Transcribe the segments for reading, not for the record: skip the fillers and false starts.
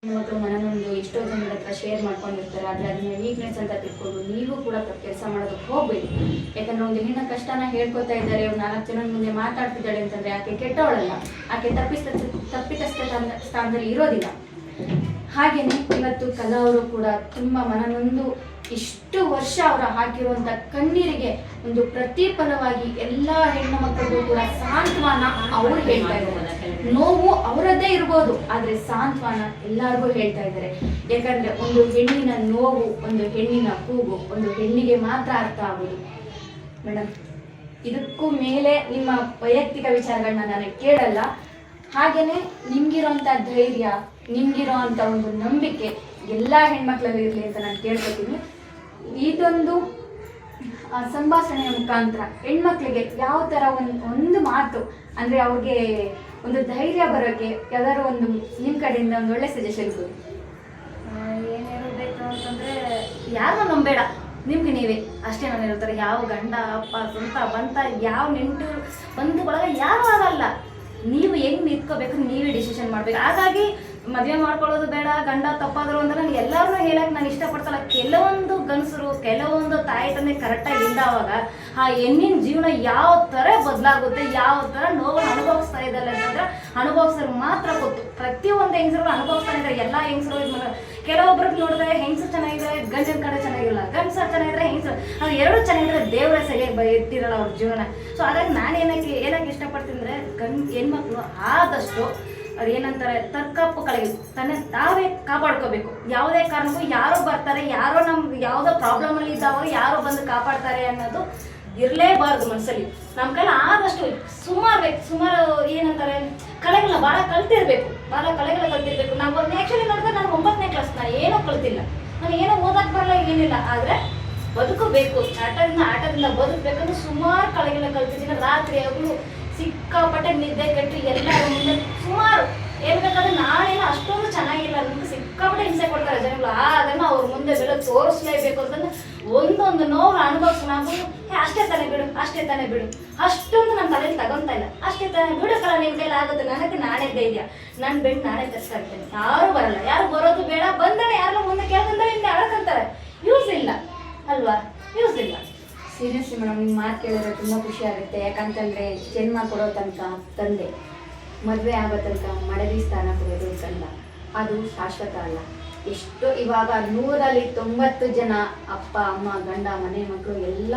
ಹೆಣ್ಮಕ್ಳು ಮನನೊಂದು ಎಷ್ಟೋ ಜನರ ಹತ್ರ ಶೇರ್ ಮಾಡ್ಕೊಂಡಿರ್ತಾರೆ. ಆದರೆ ಅದನ್ನ ವೀಕ್ನೆಸ್ ಅಂತ ತಿಳ್ಕೊಂಡು ನೀವು ಕೂಡ ಕೆಲಸ ಮಾಡೋದಕ್ಕೆ ಹೋಗ್ಬೇಡಿ. ಯಾಕಂದ್ರೆ ಒಂದು ಹೆಣ್ಣ ಕಷ್ಟನ ಹೇಳ್ಕೊತಾ ಇದ್ದಾರೆ, ಒಂದು 4 ಜನರ ಮುಂದೆ ಮಾತಾಡ್ತಿದ್ದಾಳೆ ಅಂತಂದ್ರೆ ಆಕೆ ಕೆಟ್ಟವಳಲ್ಲ, ಆಕೆ ತಪ್ಪಿತಸ್ಥ ಸ್ಥಾನದಲ್ಲಿ ಇರೋದಿಲ್ಲ. ಹಾಗೇನೆ ಇವತ್ತು ಕಲಾ ಅವರು ಕೂಡ ತುಂಬ ಮನನೊಂದು ಇಷ್ಟು ವರ್ಷ ಅವರ ಹಾಕಿರುವಂಥ ಕಣ್ಣೀರಿಗೆ ಒಂದು ಪ್ರತಿಫಲವಾಗಿ ಎಲ್ಲ ಹೆಣ್ಣು ಮಕ್ಕಳಿಗೂ ಕೂಡ ಸಾಂತ್ವನ ಅವರು ಹೇಳ್ತಾ ಇದ್ದಾರೆ. ನೋವು ಅವರದ್ದೇ ಇರ್ಬೋದು, ಆದರೆ ಸಾಂತ್ವನ ಎಲ್ಲರಿಗೂ ಹೇಳ್ತಾ ಇದ್ದಾರೆ. ಯಾಕಂದ್ರೆ ಒಂದು ಹೆಣ್ಣಿನ ನೋವು, ಒಂದು ಹೆಣ್ಣಿನ ಕೂಗು ಒಂದು ಹೆಣ್ಣಿಗೆ ಮಾತ್ರ ಅರ್ಥ ಆಗೋದು. ಮೇಡಮ್, ಇದಕ್ಕೂ ಮೇಲೆ ನಿಮ್ಮ ವೈಯಕ್ತಿಕ ವಿಚಾರಗಳನ್ನ ನಾನು ಕೇಳಲ್ಲ. ಹಾಗೇನೆ ನಿಮ್ಗಿರೋಂಥ ಧೈರ್ಯ, ನಿಮ್ಗಿರೋಂಥ ಒಂದು ನಂಬಿಕೆ ಎಲ್ಲ ಹೆಣ್ಮಕ್ಳಲ್ಲಿ ಇರಲಿ ಅಂತ ನಾನು ಕೇಳ್ಕೊತೀನಿ. ಇದೊಂದು ಸಂಭಾಷಣೆಯ ಮುಖಾಂತರ ಹೆಣ್ಮಕ್ಳಿಗೆ ಯಾವ ಥರ ಒಂದು ಮಾತು ಅಂದರೆ ಅವ್ರಿಗೆ ಒಂದು ಧೈರ್ಯ ಬರೋಕ್ಕೆ ಯಾವ್ದಾದ್ರು ಒಂದು ನಿಮ್ಮ ಕಡೆಯಿಂದ ಒಂದು ಒಳ್ಳೆ ಸಜೆಷನ್ ಕೊಡಿ. ಏನಿರಬೇಕು ಅಂತಂದರೆ ಯಾರನ್ನೂ ನಂಬೇಡ, ನಿಮ್ಗೆ ನೀವೇ ಅಷ್ಟೇ. ನಾನು ಹೇಳ್ತಾರೆ ಯಾವ ಗಂಡ ಅಪ್ಪ ಸ್ವಂತ ಬಂತ ಯಾವ ನೆಂಟು ಬಂದು ಬಳಗ ಯಾರು ಆಗಲ್ಲ. ನೀವು ಹೆಂಗೆ ನಿಂತ್ಕೋಬೇಕು ನೀವೇ ಡಿಸಿಷನ್ ಮಾಡಬೇಕು. ಹಾಗಾಗಿ ಮದುವೆ ಮಾಡ್ಕೊಳ್ಳೋದು ಬೇಡ, ಗಂಡ ತಪ್ಪಾದ್ರು ಅಂದ್ರೆ ನಾನು ಎಲ್ಲರನ್ನೂ ಹೇಳಕ್ಕೆ ನಾನು ಇಷ್ಟಪಡ್ತಲ್ಲ. ಕೆಲವೊಂದು ಗಂಡಸರು, ಕೆಲವೊಂದು ತಾಯಿ ತಂದೆ ಕರೆಕ್ಟಾಗಿ ಇಲ್ಲದವಾಗ ಆ ಹೆಣ್ಣಿನ ಜೀವನ ಯಾವ ಥರ ಬದಲಾಗುತ್ತೆ, ಯಾವ ಥರ ನೋವನ್ನು ಅನುಭವಿಸ್ತಾ ಇದ್ದಲ್ಲ ಅಂತಂದ್ರೆ ಅನುಭವಿಸೋರು ಮಾತ್ರ ಗೊತ್ತು. ಪ್ರತಿಯೊಂದು ಹೆಂಗಸರು ಅನುಭವಿಸ್ತಾ ಇದ್ದಾರೆ. ಎಲ್ಲ ಹೆಂಗಸರು ಕೆಲವೊಬ್ರಿಗೆ ನೋಡಿದ್ರೆ ಹೆಂಗಸರು ಚೆನ್ನಾಗಿದ್ದಾರೆ, ಗಂಡನ ಕಡೆ ಚೆನ್ನಾಗಿರಲ್ಲ, ಗಂಡಸರು ಚೆನ್ನಾಗಿದ್ರೆ ಹೆಂಗಸರು ಅದು ಎರಡು ಚೆನ್ನಾಗಿದ್ರೆ ದೇವರೇ ಸರಿಯಾಗಿ ಇರ್ತಿರಲ್ಲ ಅವ್ರ ಜೀವನ. ಸೊ ಹಾಗಾಗಿ ನಾನು ಏನಕ್ಕೆ ಇಷ್ಟಪಡ್ತೀನಿ ಅಂದರೆ ಹೆಣ್ಮಕ್ಳು ಆದಷ್ಟು ಅವ್ರು ಏನಂತಾರೆ ತರ್ಕಪ್ಪುಗಳಿಗೆ ತಾವೇ ಕಾಪಾಡ್ಕೋಬೇಕು. ಯಾವುದೇ ಕಾರಣಕ್ಕೂ ಯಾರೋ ಬರ್ತಾರೆ, ಯಾರೋ ನಮ್ಗೆ ಯಾವುದೋ ಪ್ರಾಬ್ಲಮಲ್ಲಿ ಇದ್ದಾವಾಗ ಯಾರೋ ಬಂದು ಕಾಪಾಡ್ತಾರೆ ಅನ್ನೋದು ಇರಲೇಬಾರ್ದು ಮನಸ್ಸಲ್ಲಿ. ನಮ್ಮ ಕೈಲಿ ಆದಷ್ಟು ಸುಮಾರು ಏನಂತಾರೆ ಕಲೆಗಳನ್ನ ಭಾಳ ಕಲ್ತಿರ್ಬೇಕು. ನಾವು ಆ್ಯಕ್ಚುಲಿ ನೋಡಿದ್ರೆ ನಾನು 9ನೇ ಕ್ಲಾಸ್, ನಾನು ಏನೋ ಕಲ್ತಿಲ್ಲ, ನಾನು ಏನೋ ಓದಕ್ಕೆ ಬರಲ್ಲ, ಏನಿಲ್ಲ. ಆದರೆ ಬದುಕಬೇಕು, ಆಟದಿಂದ ಬದುಕಬೇಕಂದ್ರೆ ಸುಮಾರು ಕಲೆಗಳನ್ನ ಕಲ್ತಿದ್ದೀನಿ. ರಾತ್ರಿ ಹಗಲು ಸಿಕ್ಕಾಪಟ್ಟೆ ನಿದ್ದೆ ಕೆಟ್ಟು ಎಲ್ಲರ ಮುಂದೆ ಸುಮಾರು ಹೇಳ್ಬೇಕಾದ್ರೆ ನಾಳೇನೋ ಅಷ್ಟೊಂದು ಚೆನ್ನಾಗಿಲ್ಲ, ನಮ್ಗೆ ಸಿಕ್ಕಾಪಟ್ಟೆ ಹಿಂಸೆ ಕೊಡ್ತಾರೆ ಜನಗಳು. ಅದನ್ನು ಅವ್ರ ಮುಂದೆ ಬೆಳೆದು ತೋರಿಸ್ಲೇಬೇಕು ಅಂತಂದ್ರೆ ಒಂದೊಂದು ನೋವು ಅನುಭವಿಸ್ ನಾವು ಅಷ್ಟೇ ತಾನೇ ಬಿಡು ಅಷ್ಟೊಂದು ನನ್ನ ತಲೆಯಲ್ಲಿ ತಗೊಂತಾ ಇಲ್ಲ. ಅಷ್ಟೇ ತಾನೇ ಬಿಡಕ್ಕಲ್ಲ, ನಿನ್ನ ಕೈಲಿ ಆಗುತ್ತೆ, ನನಗೆ ನಾನೇ ಧೈರ್ಯ, ನನ್ನ ಬೆಡ್ ನಾನೇ ತರ್ಸ್ತಾ ಇರ್ತೇನೆ. ಯಾರು ಬರಲ್ಲ, ಯಾರು ಬರೋದು ಬೇಡ, ಬಂದರೆ ಯಾರನ್ನ ಮುಂದೆ ಕೇಳ್ಕೊಂತಾರೆ, ಹಿಂದೆ ಅಳ್ಕೊಂತಾರೆ. ಯೂಸ್ ಇಲ್ಲ ಅಲ್ವಾ, ಯೂಸ್ ಇಲ್ಲ. ಸೀರಿಯಸ್ಲಿ ಮೇಡಮ್, ನಿಮ್ಮ ಮಾತು ಕೇಳಿದ್ರೆ ತುಂಬ ಖುಷಿ ಆಗುತ್ತೆ. ಯಾಕಂತಂದರೆ ಜನ್ಮ ಕೊಡೋ ತನಕ ತಂದೆ, ಮದುವೆ ಆಗೋ ತನಕ ಮಡದಿ ಸ್ಥಾನ ಕೊಡೋದು ಗಂಡ, ಅದು ಶಾಶ್ವತ ಅಲ್ಲ. ಎಷ್ಟು ಇವಾಗ 100ರಲ್ಲಿ 90 ಜನ ಅಪ್ಪ ಅಮ್ಮ ಗಂಡ ಮನೆ ಮಕ್ಕಳು ಎಲ್ಲ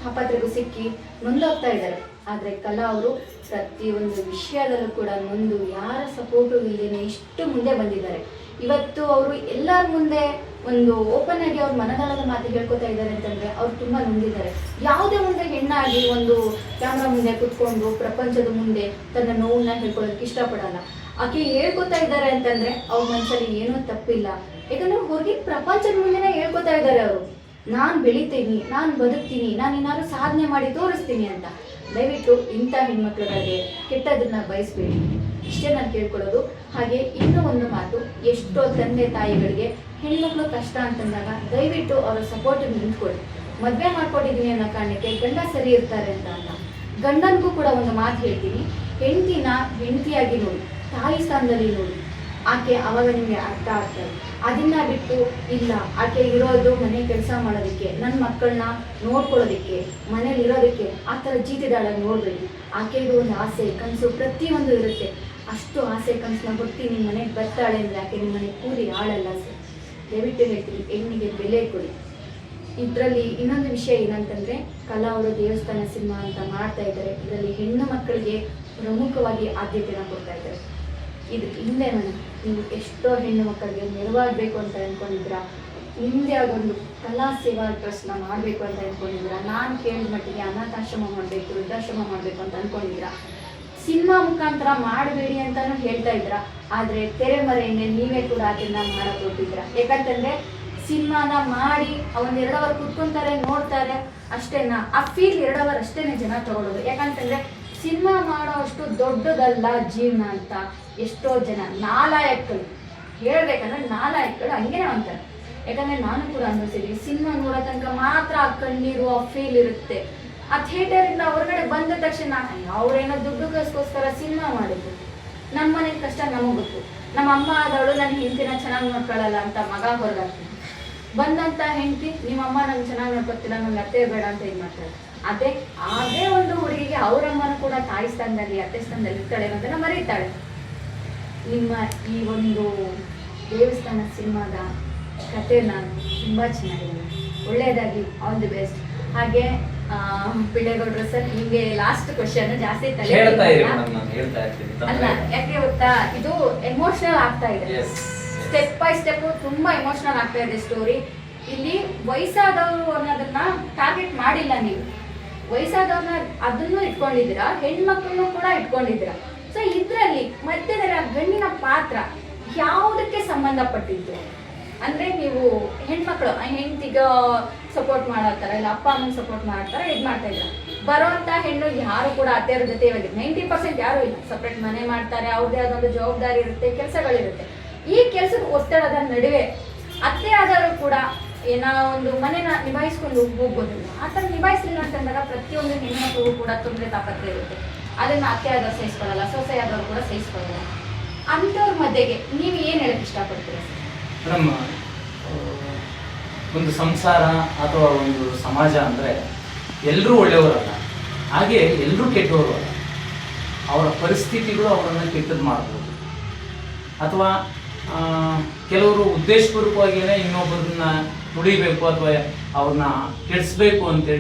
ಆಪತ್ರೆಗೂ ಸಿಕ್ಕಿ ನೊಂದೋಗ್ತಾ ಇದ್ದಾರೆ. ಆದರೆ ಕಲಾ ಅವರು ಪ್ರತಿಯೊಂದು ವಿಷಯದಲ್ಲೂ ಕೂಡ ನೊಂದು ಯಾರ ಸಪೋರ್ಟು ಇಲ್ಲದೇನೆ ಇಷ್ಟು ಮುಂದೆ ಬಂದಿದ್ದಾರೆ. ಇವತ್ತು ಅವರು ಎಲ್ಲರ ಮುಂದೆ ಒಂದು ಓಪನ್ ಆಗಿ ಅವ್ರ ಮನದಾಳದ ಮಾತು ಹೇಳ್ಕೊತಾ ಇದ್ದಾರೆ ಅಂತಂದರೆ ಅವ್ರು ತುಂಬ ನೊಂದಿದ್ದಾರೆ. ಯಾವುದೇ ಒಂದು ಹೆಣ್ಣಾಗಿ ಒಂದು ಕ್ಯಾಮ್ರಾ ಮುಂದೆ ಕುತ್ಕೊಂಡು ಪ್ರಪಂಚದ ಮುಂದೆ ತನ್ನ ನೋವನ್ನ ಹೇಳ್ಕೊಳ್ಳೋದಕ್ಕೆ ಇಷ್ಟಪಡಲ್ಲ. ಆಕೆ ಹೇಳ್ಕೊತಾ ಇದ್ದಾರೆ ಅಂತಂದರೆ ಅವ್ರ ಮನಸ್ಸಲ್ಲಿ ಏನೂ ತಪ್ಪಿಲ್ಲ. ಯಾಕಂದರೆ ಹೊರಗೆ ಪ್ರಪಂಚದ ಮುಂದೆನೇ ಹೇಳ್ಕೊತಾ ಇದ್ದಾರೆ ಅವರು, ನಾನು ಬೆಳಿತೀನಿ, ನಾನು ಬದುಕ್ತೀನಿ, ನಾನು ಏನಾದ್ರು ಸಾಧನೆ ಮಾಡಿ ತೋರಿಸ್ತೀನಿ ಅಂತ. ದಯವಿಟ್ಟು ಇಂಥ ಹೆಣ್ಮಕ್ಳುಗಳಿಗೆ ಕೆಟ್ಟದನ್ನ ಬಯಸಬೇಡಿ, ಇಷ್ಟೇ ನಾನು ಕೇಳ್ಕೊಳ್ಳೋದು. ಹಾಗೆ ಇನ್ನೂ ಒಂದು ಮಾತು, ಎಷ್ಟೋ ತಂದೆ ತಾಯಿಗಳಿಗೆ ಹೆಣ್ಮಕ್ಳು ಕಷ್ಟ ಅಂತಂದಾಗ ದಯವಿಟ್ಟು ಅವರ ಸಪೋರ್ಟಿಗೆ ನಿಂತ್ಕೊಳ್ಳಿ. ಮದುವೆ ಮಾಡ್ಕೊಂಡಿದ್ದೀನಿ ಅನ್ನೋ ಕಾರಣಕ್ಕೆ ಗಂಡ ಸರಿ ಇರ್ತಾರೆ ಅಂತ ಅಲ್ಲ. ಗಂಡನಿಗೂ ಕೂಡ ಒಂದು ಮಾತು ಹೇಳ್ತೀನಿ, ಹೆಂಡತಿನ ಹೆಂಡತಿಯಾಗಿ ನೋಡಿ, ತಾಯಿ ಸ್ಥಾನದಲ್ಲಿ ನೋಡಿ. ಆಕೆ ಅವಾಗ ನಿಮಗೆ ಅರ್ಥ ಆಗ್ತದೆ. ಅದನ್ನ ಬಿಟ್ಟು ಇಲ್ಲ ಆಕೆ ಇರೋದು ಮನೆ ಕೆಲಸ ಮಾಡೋದಕ್ಕೆ, ನನ್ನ ಮಕ್ಕಳನ್ನ ನೋಡ್ಕೊಳ್ಳೋದಕ್ಕೆ, ಮನೇಲಿ ಇರೋದಕ್ಕೆ ಆ ಥರ ಜೀತಿದಾಳಾಗಿ ನೋಡಬೇಡಿ. ಆಕೆಗೂ ಒಂದು ಆಸೆ ಕನಸು ಪ್ರತಿಯೊಂದು ಇರುತ್ತೆ. ಅಷ್ಟು ಆಸೆ ಕನಸನ್ನ ಹೊತ್ತಿ ನಿಮ್ಮ ಮನೆಗೆ ಬರ್ತಾಳೆ ಅಂದರೆ ಆಕೆ ನಿಮ್ಮ ಮನೆಗೆ ಕೂಲಿ ಆಳಲ್ಲ ಸರ್. ದಯವಿಟ್ಟು ಹೇಳ್ತೀನಿ, ಹೆಣ್ಣಿಗೆ ಬೆಲೆ ಕೊಡಿ. ಇದರಲ್ಲಿ ಇನ್ನೊಂದು ವಿಷಯ ಏನಂತಂದರೆ, ಕಲಾ ಅವರು ದೇವಸ್ಥಾನ ಸಿನಿಮಾ ಅಂತ ಮಾಡ್ತಾ ಇದ್ದಾರೆ. ಇದರಲ್ಲಿ ಹೆಣ್ಣು ಮಕ್ಕಳಿಗೆ ಪ್ರಮುಖವಾಗಿ ಆದ್ಯತೆಯನ್ನು ಕೊಡ್ತಾ ಇದ್ದಾರೆ. ಇದು ಹಿಂದೆ ನೀವು ಎಷ್ಟೋ ಹೆಣ್ಣು ಮಕ್ಕಳಿಗೆ ನೆರವಾಗಬೇಕು ಅಂತ ಅಂದ್ಕೊಂಡಿದ್ರ, ಹಿಂದೆ ಅದೊಂದು ಕಲಾ ಸೇವಾ ಟ್ರಸ್ಟ್ನ ಮಾಡಬೇಕು ಅಂತ ಅಂದ್ಕೊಂಡಿದ್ದೀರಾ, ನಾನು ಕೇಳಿದ ಮಟ್ಟಿಗೆ ಅನಾಥಾಶ್ರಮ ಮಾಡಬೇಕು, ವೃದ್ಧಾಶ್ರಮ ಮಾಡಬೇಕು ಅಂತ ಅಂದ್ಕೊಂಡಿದ್ದೀರ. ಸಿನಿಮಾ ಮುಖಾಂತರ ಮಾಡಬೇಡಿ ಅಂತಲೂ ಹೇಳ್ತಾ ಇದ್ರ, ಆದರೆ ತೆರೆಮರೆಯನ್ನೇ ನೀವೇ ಕೂಡ ಅದನ್ನು ಮಾಡೋಕೆ ಹೋಗ್ತಿದ್ರ. ಯಾಕಂತಂದರೆ ಸಿನಿಮಾನ ಮಾಡಿ ಒಂದು 2 ಅವರ್ ಕುತ್ಕೊತಾರೆ, ನೋಡ್ತಾರೆ, ಅಷ್ಟೇನಾ ಆ ಫೀಲ್ 2 ಅವರ್ ಅಷ್ಟೇ ಜನ ತಗೊಳ್ಳೋದು. ಯಾಕಂತಂದರೆ ಸಿನಿಮಾ ಮಾಡೋ ಅಷ್ಟು ದೊಡ್ಡದಲ್ಲ ಜೀವನ ಅಂತ ಎಷ್ಟೋ ಜನ ನಾಲಾಯಕಗಳು ಹೇಳ್ಬೇಕಂದ್ರೆ ನಾಲಾಯಕಗಳು ಹಂಗೇನೆ ಅಂತಾರೆ. ಯಾಕಂದರೆ ನಾನು ಕೂಡ ಅನ್ಭವಿಸಿದ್ವಿ, ಸಿನಿಮಾ ನೋಡೋ ತನಕ ಮಾತ್ರ ಆ ಕಣ್ಣೀರು ಆ ಫೀಲ್ ಇರುತ್ತೆ. ಆ ಥಿಯೇಟರಿಂದ ಹೊರಗಡೆ ಬಂದ ತಕ್ಷಣ ಅವ್ರೇನೋ ದುಡ್ಡು ಕಾಸ್ಗೋಸ್ಕರ ಸಿನಿಮಾ ಮಾಡಿದ್ರು, ನಮ್ಮ ಮನೆ ಕಷ್ಟ ನಮಗೆ ಗೊತ್ತು. ನಮ್ಮ ಅಮ್ಮ ಆದವಳು ನನ್ನ ಹೆಂಡತಿನ ಚೆನ್ನಾಗಿ ನೋಡ್ಕೊಳ್ಳಲ್ಲ ಅಂತ ಮಗ ಹೊರಗಾಗ್ತಾನೆ. ಬಂದಂತ ಹೆಂಡತಿ ನಿಮ್ಮಮ್ಮ ನಂಗೆ ಚೆನ್ನಾಗಿ ನೋಡ್ಕೊತಿಲ್ಲ, ನಂಗೆ ಅತ್ತೆ ಬೇಡ ಅಂತ ಇದು ಮಾಡ್ತಾರೆ. ಅದೇ ಒಂದು ಹುಡುಗಿಗೆ ಅವರಮ್ಮನ ಕೂಡ ತಾಯಿ ಸ್ಥಾನದಲ್ಲಿ ಅತ್ತೆ ಸ್ಥಾನದಲ್ಲಿ ಇರ್ತಾಳೆ ಅನ್ನೋದನ್ನ ಮರೀತಾಳೆ. ನಿಮ್ಮ ಈ ಒಂದು ದೇವಸ್ಥಾನ ಸಿನಿಮಾದ ಕಥೆನ ತುಂಬ ಚೆನ್ನಾಗಿದೆ, ಒಳ್ಳೆಯದಾಗಿ ಆಲ್ ದಿ ಬೆಸ್ಟ್. ಹಾಗೆ ಪಿಳ್ಳೇಗೌಡರು ಸರ್, ನಿಮಗೆ ಲಾಸ್ಟ್ ಕ್ವಶನ್ ಜಾಸ್ತಿ ತಲೆ ಹೇಳ್ತಾ ಇರಿ ಮೇಡಮ್, ನಾನು ಹೇಳ್ತಾ ಇರ್ತೀನಿ. ಅಲ್ಲ, ಯಾಕೆ ಗೊತ್ತಾ, ಇದು ಎಮೋಷನಲ್ ಆಗ್ತಾ ಇದೆ. ಸ್ಟೆಪ್ ಬೈ ಸ್ಟೆಪ್ ತುಂಬಾ ಎಮೋಷನಲ್ ಆಗ್ತಾ ಇದೆ ಸ್ಟೋರಿ. ಇಲ್ಲಿ ವಯಸ್ಸಾದವರು ಅನ್ನೋದನ್ನ ಟಾರ್ಗೆಟ್ ಮಾಡಿಲ್ಲ ನೀವು. ವಯಸ್ಸಾದವ್ರನ್ನ ಅದನ್ನು ಇಟ್ಕೊಂಡಿದ್ದೀರಾ, ಹೆಣ್ಮಕ್ಳನ್ನು ಕೂಡ ಇಟ್ಕೊಂಡಿದ್ದೀರಾ. ಸೊ ಇದರಲ್ಲಿ ಮಧ್ಯದಲ್ಲಿ ಆ ಗಂಡಿನ ಪಾತ್ರ ಯಾವುದಕ್ಕೆ ಸಂಬಂಧಪಟ್ಟಿದ್ದು ಅಂದ್ರೆ, ನೀವು ಹೆಣ್ಮಕ್ಳು ಹೆಂಡತಿಗ ಸಪೋರ್ಟ್ ಮಾಡತ್ತಾರ, ಇಲ್ಲ ಅಪ್ಪ ಅಮ್ಮನ ಸಪೋರ್ಟ್ ಮಾಡತ್ತಾರ, ಇದು ಮಾಡ್ತಾ ಇದ್ರ. ಬರೋಂಥ ಹೆಣ್ಣು ಯಾರು ಕೂಡ ಅತ್ತೆಯವ್ರ ಜೊತೆ ಇವಾಗ 90% ಯಾರು ಇಲ್ಲ. ಸಪ್ರೇಟ್ ಮನೆ ಮಾಡ್ತಾರೆ, ಅವ್ರದ್ದೇ ಆದೊಂದು ಜವಾಬ್ದಾರಿ ಇರುತ್ತೆ, ಕೆಲಸಗಳಿರುತ್ತೆ. ಈ ಕೆಲಸದ ಒತ್ತಡದ ನಡುವೆ ಅತ್ತೆ ಆದವರು ಕೂಡ ಏನೋ ಒಂದು ಮನೆನ ನಿಭಾಯಿಸ್ಕೊಂಡು ಹೋಗ್ಬೋದಿಲ್ಲ. ಆ ಥರ ನಿಭಾಯಿಸಲಿಲ್ಲ ಅಂತಂದಾಗ ಪ್ರತಿಯೊಂದು ಹೆಣ್ಮಕ್ಳಿಗೂ ಕೂಡ ತೊಂದರೆ ತಾಪತ್ರೆ ಇರುತ್ತೆ. ಅದನ್ನ ಅತ್ತೆ ಆದವ್ರು ಸಹಿಸ್ಕೊಳ್ಳಲ್ಲ, ಸೊಸೆ ಆದವ್ರು ಕೂಡ ಸಹಿಸ್ಕೊಳ್ಳಲ್ಲ. ಅಂಥವ್ರ ಮಧ್ಯೆಗೆ ನೀವು ಏನು ಹೇಳಕ್ ಇಷ್ಟಪಡ್ತೀರಾ ಸರ್? ಮೇಡಮ್, ಒಂದು ಸಂಸಾರ ಅಥವಾ ಒಂದು ಸಮಾಜ ಅಂದರೆ ಎಲ್ಲರೂ ಒಳ್ಳೆಯವರಲ್ಲ, ಹಾಗೆ ಎಲ್ಲರೂ ಕೆಟ್ಟವರು ಅಲ್ಲ. ಅವರ ಪರಿಸ್ಥಿತಿಗಳು ಅವರನ್ನು ಕೆಟ್ಟದ್ದು ಮಾಡ್ಬೋದು, ಅಥವಾ ಕೆಲವರು ಉದ್ದೇಶಪೂರ್ವಕವಾಗಿಯೇ ಇನ್ನೊಬ್ಬರನ್ನ ನುಡಿಬೇಕು ಅಥವಾ ಅವ್ರನ್ನ ಕೆಡಿಸ್ಬೇಕು ಅಂತೇಳಿ